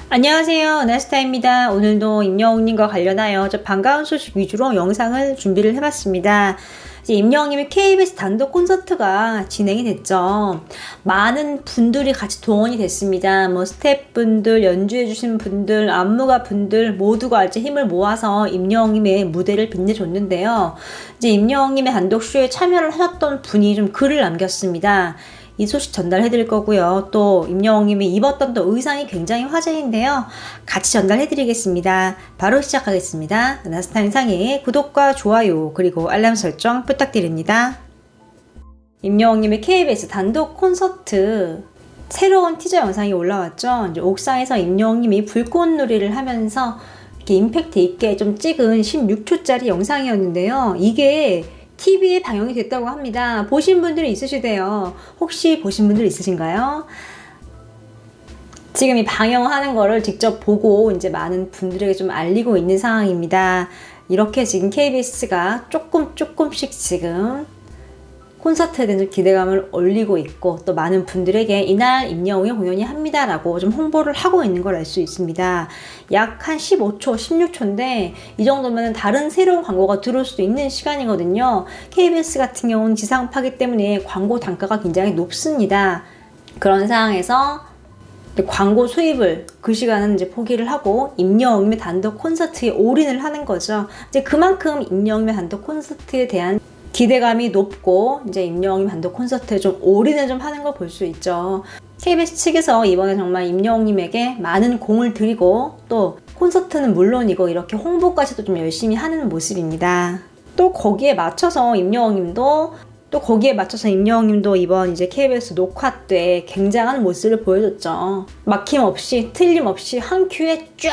안녕하세요. 나스타입니다. 오늘도 임영웅님과 관련하여 반가운 소식 위주로 영상을 준비를 해봤습니다. 이제 임영웅님의 KBS 단독 콘서트가 진행이 됐죠. 많은 분들이 같이 동원이 됐습니다. 스태프분들, 연주해주신 분들, 안무가 분들 모두가 이제 힘을 모아서 임영웅님의 무대를 빛내줬는데요. 이제 임영웅님의 단독 쇼에 참여를 하셨던 분이 좀 글을 남겼습니다. 이 소식 전달해 드릴 거고요. 또 임영웅님이 입었던 또 의상이 굉장히 화제인데요. 같이 전달해 드리겠습니다. 바로 시작하겠습니다. 나스타인상의 구독과 좋아요 그리고 알람 설정 부탁드립니다. 임영웅님의 KBS 단독 콘서트 새로운 티저 영상이 올라왔죠. 이제 옥상에서 임영웅님이 불꽃놀이를 하면서 이렇게 임팩트 있게 좀 찍은 16초짜리 영상이었는데요. 이게 TV에 방영이 됐다고 합니다. 보신 분들이 있으시대요. 혹시 보신 분들 있으신가요? 지금 이 방영하는 거를 직접 보고 이제 많은 분들에게 좀 알리고 있는 상황입니다. 이렇게 지금 KBS가 조금씩 지금 콘서트에 대한 기대감을 올리고 있고 또 많은 분들에게 이날 임영웅의 공연이 합니다라고 좀 홍보를 하고 있는 걸 알 수 있습니다. 약 한 15초, 16초인데 이 정도면 다른 새로운 광고가 들어올 수도 있는 시간이거든요. KBS 같은 경우는 지상파기 때문에 광고 단가가 굉장히 높습니다. 그런 상황에서 광고 수입을 그 시간은 이제 포기를 하고 임영웅의 단독 콘서트에 올인을 하는 거죠. 이제 그만큼 임영웅의 단독 콘서트에 대한 기대감이 높고 이제 임영웅님 단독 콘서트에 좀 올인을 좀 하는 걸 볼 수 있죠. KBS 측에서 이번에 정말 임영웅님에게 많은 공을 들이고 또 콘서트는 물론이고 이렇게 홍보까지도 좀 열심히 하는 모습입니다. 또 거기에 맞춰서 임영웅님도 이번 이제 KBS 녹화 때 굉장한 모습을 보여줬죠. 막힘없이 틀림없이 한 큐에 쫙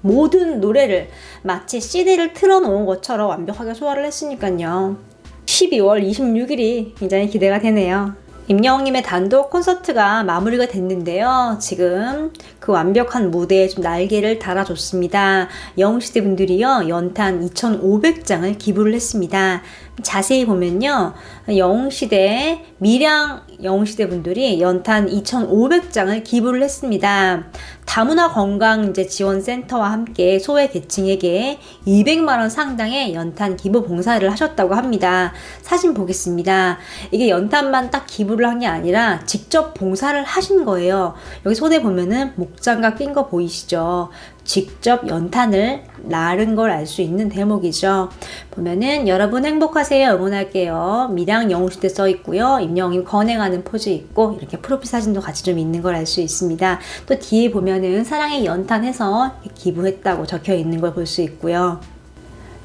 모든 노래를 마치 CD를 틀어놓은 것처럼 완벽하게 소화를 했으니까요. 12월 26일이 굉장히 기대가 되네요. 임영웅님의 단독 콘서트가 마무리가 됐는데요. 지금 그 완벽한 무대에 좀 날개를 달아줬습니다. 영웅시대 분들이요, 연탄 2,500장을 기부를 했습니다. 자세히 보면요, 영웅시대, 밀양 영웅시대 분들이 연탄 2,500장을 기부를 했습니다. 다문화 건강 이제 지원센터와 함께 소외계층에게 200만원 상당의 연탄 기부 봉사를 하셨다고 합니다. 사진 보겠습니다. 이게 연탄만 딱 기부를 한 게 아니라 직접 봉사를 하신 거예요. 여기 손에 보면은 목장갑 낀 거 보이시죠? 직접 연탄을 나른 걸 알 수 있는 대목이죠. 보면은 여러분 행복하세요, 응원할게요. 밀양 영웅시대 써 있고요. 임영웅님 건행하는 포즈 있고 이렇게 프로필 사진도 같이 좀 있는 걸 알 수 있습니다. 또 뒤에 보면은 사랑의 연탄 해서 기부했다고 적혀 있는 걸 볼 수 있고요.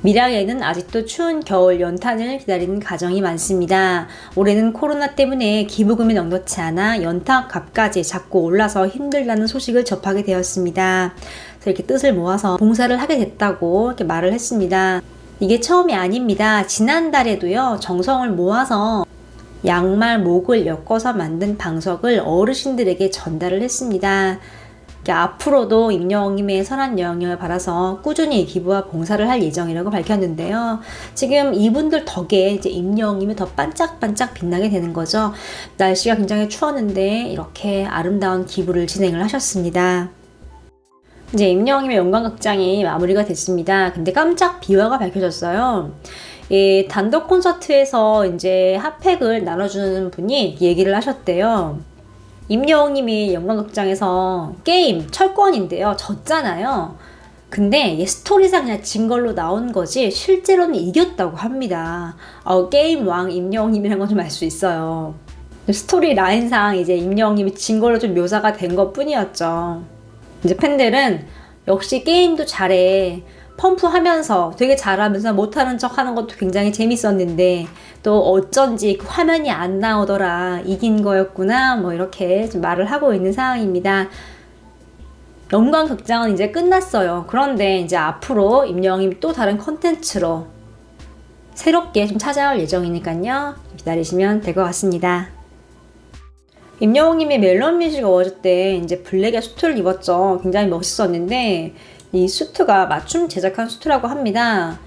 밀양에는 아직도 추운 겨울 연탄을 기다리는 가정이 많습니다. 올해는 코로나 때문에 기부금이 넉넉치 않아 연탄 값까지 자꾸 올라서 힘들다는 소식을 접하게 되었습니다. 그래서 이렇게 뜻을 모아서 봉사를 하게 됐다고 이렇게 말을 했습니다. 이게 처음이 아닙니다. 지난달에도요, 정성을 모아서 양말 목을 엮어서 만든 방석을 어르신들에게 전달을 했습니다. 앞으로도 임영웅님의 선한 영향을 받아서 꾸준히 기부와 봉사를 할 예정이라고 밝혔는데요. 지금 이분들 덕에 이제 임영웅님이 더 반짝반짝 빛나게 되는 거죠. 날씨가 굉장히 추웠는데 이렇게 아름다운 기부를 진행을 하셨습니다. 이제 임영웅님의 영광극장이 마무리가 됐습니다. 근데 깜짝 비화가 밝혀졌어요. 이 단독 콘서트에서 이제 핫팩을 나눠주는 분이 얘기를 하셨대요. 임영웅님이 영광극장에서 게임 철권인데요, 졌잖아요. 근데 얘 스토리상 그냥 진 걸로 나온 거지 실제로는 이겼다고 합니다. 게임 왕 임영웅님이라는 건 좀 알 수 있어요. 스토리 라인상 이제 임영웅님이 진 걸로 좀 묘사가 된 것 뿐이었죠. 이제 팬들은 역시 게임도 잘해, 펌프하면서 되게 잘하면서 못하는 척 하는 것도 굉장히 재밌었는데 또 어쩐지 그 화면이 안 나오더라, 이긴 거였구나, 이렇게 좀 말을 하고 있는 상황입니다. 영광극장은 이제 끝났어요. 그런데 이제 앞으로 임영웅이 또 다른 컨텐츠로 새롭게 좀 찾아올 예정이니까요, 기다리시면 될 것 같습니다. 임영웅님이 멜론 뮤직 어워즈 때 이제 블랙의 수트를 입었죠. 굉장히 멋있었는데 이 수트가 맞춤 제작한 수트라고 합니다.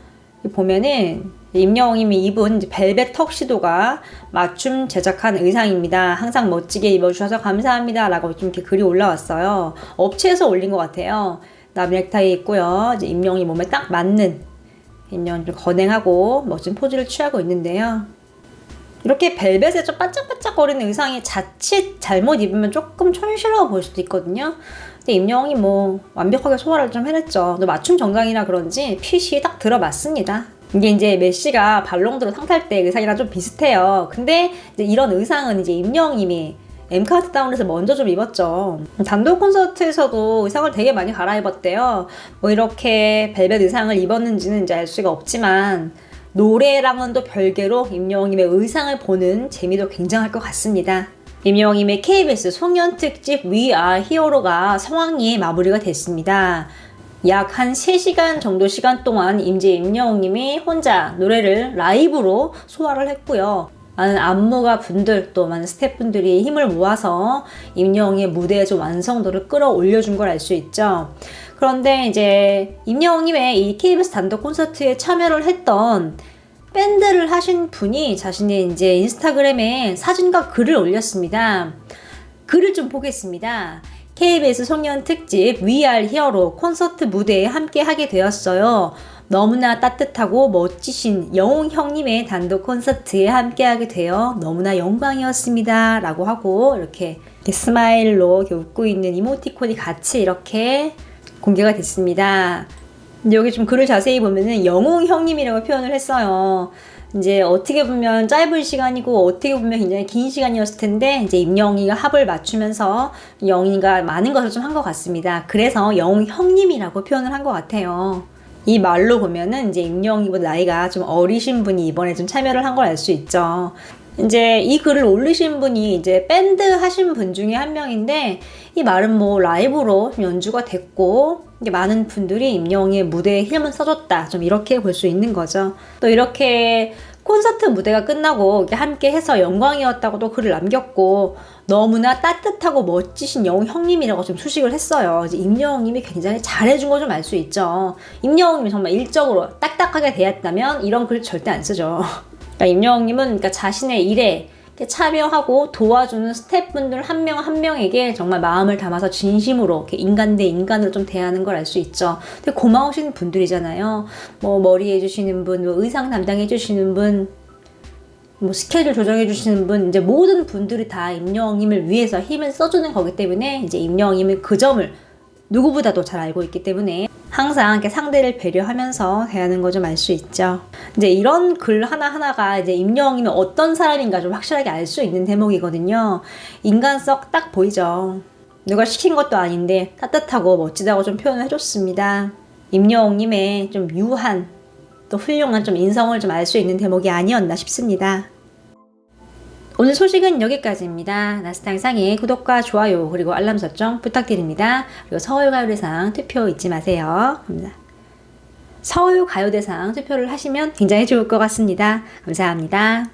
보면은 임영웅님이 입은 이제 벨벳 턱시도가 맞춤 제작한 의상입니다. 항상 멋지게 입어주셔서 감사합니다. 라고 좀 이렇게 글이 올라왔어요. 업체에서 올린 것 같아요. 나비 넥타이 있고요. 이제 임영웅이 몸에 딱 맞는 임영웅이 좀 거냉하고 멋진 포즈를 취하고 있는데요. 이렇게 벨벳에 좀 반짝반짝거리는 의상이 자칫 잘못 입으면 조금 촌스러워 보일 수도 있거든요. 근데 임영웅이 뭐 완벽하게 소화를 좀 해냈죠. 또 맞춤 정장이라 그런지 핏이 딱 들어맞습니다. 이게 이제 메시가 발롱도르 상탈 때 의상이랑 좀 비슷해요. 근데 이제 이런 의상은 이제 임영웅님이 M카운트다운에서 먼저 좀 입었죠. 단독 콘서트에서도 의상을 되게 많이 갈아입었대요. 뭐 이렇게 벨벳 의상을 입었는지는 이제 알 수가 없지만 노래랑은 또 별개로 임영웅님의 의상을 보는 재미도 굉장할 것 같습니다. 임영웅님의 KBS 송년 특집 We Are Hero가 성황리에 마무리가 됐습니다. 약 한 3시간 정도 시간 동안 임영웅님이 혼자 노래를 라이브로 소화를 했고요. 많은 안무가 분들 또 많은 스태프분들이 힘을 모아서 임영웅의 무대의 좀 완성도를 끌어올려준 걸 알 수 있죠. 그런데 이제 임영웅님의 이 KBS 단독 콘서트에 참여를 했던 밴드를 하신 분이 자신의 이제 인스타그램에 사진과 글을 올렸습니다. 글을 좀 보겠습니다. KBS 송년 특집 We Are Hero 콘서트 무대에 함께 하게 되었어요. 너무나 따뜻하고 멋지신 영웅 형님의 단독 콘서트에 함께 하게 되어 너무나 영광이었습니다. 라고 하고 이렇게 스마일로 이렇게 웃고 있는 이모티콘이 같이 이렇게 공개가 됐습니다. 근데 여기 좀 글을 자세히 보면은 영웅 형님이라고 표현을 했어요. 이제 어떻게 보면 짧은 시간이고 어떻게 보면 굉장히 긴 시간이었을 텐데 이제 임영웅이가 합을 맞추면서 영웅이가 많은 것을 좀 한 것 같습니다. 그래서 영웅 형님이라고 표현을 한 것 같아요. 이 말로 보면은 이제 임영웅이보다 나이가 좀 어리신 분이 이번에 좀 참여를 한 걸 알 수 있죠. 이제 이 글을 올리신 분이 이제 밴드 하신 분 중에 한 명인데 이 말은 뭐 라이브로 연주가 됐고 많은 분들이 임영웅의 무대에 힘을 써줬다 좀 이렇게 볼 수 있는 거죠. 또 이렇게 콘서트 무대가 끝나고 함께 해서 영광이었다고도 글을 남겼고 너무나 따뜻하고 멋지신 영웅 형님이라고 좀 수식을 했어요. 이제 임영웅님이 굉장히 잘해준 거 좀 알 수 있죠. 임영웅님이 정말 일적으로 딱딱하게 대했다면 이런 글 절대 안 쓰죠. 그러니까 임영웅님은 그러니까 자신의 일에 참여하고 도와주는 스태프분들 한 명 한 명에게 정말 마음을 담아서 진심으로 이렇게 인간 대 인간으로 좀 대하는 걸 알 수 있죠. 되게 고마우신 분들이잖아요. 뭐 머리 해주시는 분, 뭐 의상 담당해주시는 분, 뭐 스케줄 조정해주시는 분, 이제 모든 분들이 다 임영웅님을 위해서 힘을 써주는 거기 때문에 이제 임영웅님은 그 점을 누구보다도 잘 알고 있기 때문에 항상 이렇게 상대를 배려하면서 대하는 거 좀 알 수 있죠. 이제 이런 글 하나하나가 이제 임영웅이면 어떤 사람인가 좀 확실하게 알 수 있는 대목이거든요. 인간성 딱 보이죠. 누가 시킨 것도 아닌데 따뜻하고 멋지다고 좀 표현을 해줬습니다. 임영웅님의 좀 유한 또 훌륭한 좀 인성을 좀 알 수 있는 대목이 아니었나 싶습니다. 오늘 소식은 여기까지입니다. 나스탕상의 구독과 좋아요 그리고 알람 설정 부탁드립니다. 그리고 서울가요대상 투표 잊지 마세요. 서울가요대상 투표를 하시면 굉장히 좋을 것 같습니다. 감사합니다.